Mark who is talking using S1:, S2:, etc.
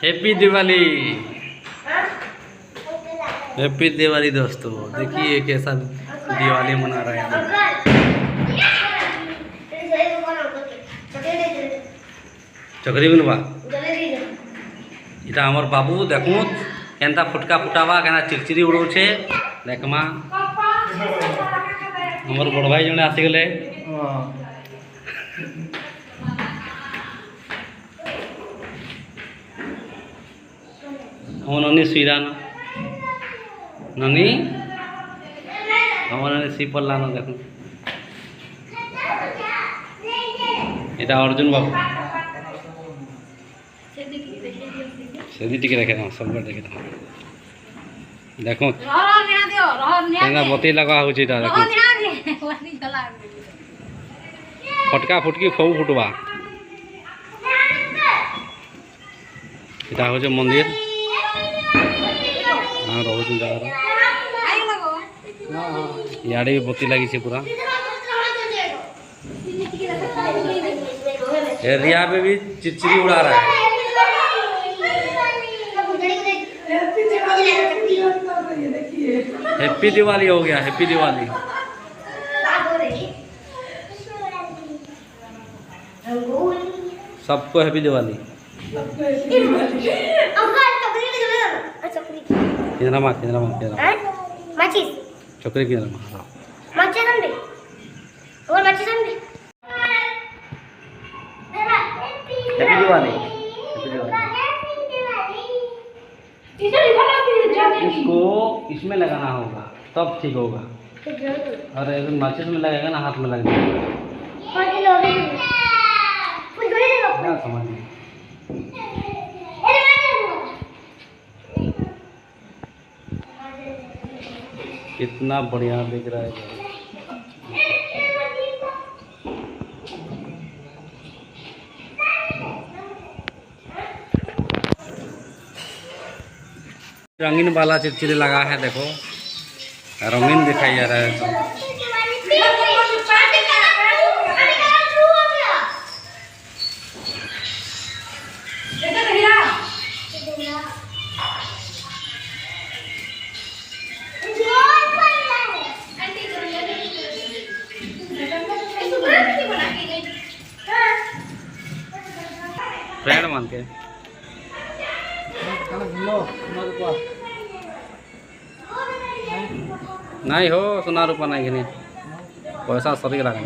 S1: Happy Diwali. Happy Diwali दोस्तों, देखिए कैसा दिवाली मना रहे हैं। चकरी बनवा इटा हमर बाबू देखू केनता फुटका फुटावा केना चिरचिरी उड़ौछे देखमा। हमर बड़ भाई जने आसी गले हमर ननी सुईरा ननी हमर ननी सिपल्ला न देखू এটা अर्जुन बाबू सेदी टिके रखे सब देखे देखो केना बती लगा हो छिटा देखो फटका फुटकी खूब फुटवा এটা হচ্ছে মন্দির हां রহুছ জায়গা ইয়াড়ে বতি লাগিছে पूरा एरिया में भी चिरचिरी उड़ा रहा है। हैप्पी दिवाली हो गया, हैप्पी दिवाली। सबको हैप्पी दिवाली। किधर मार चक्री किधर मार हैप्पी दिवाली। इसको इसमें लगाना होगा तब ठीक होगा। और अगर माचिस में लगेगा ना हाथ में लग जाएगा। समझ कितना बढ़िया दिख रहा है। रंगीन वाला चिरचिरी लगा है देखो, रंगीन दिखाई जा रहा है। फ्रेंड मान के नहीं हो सोना रूपा नहीं घनी पैसा सरी लगा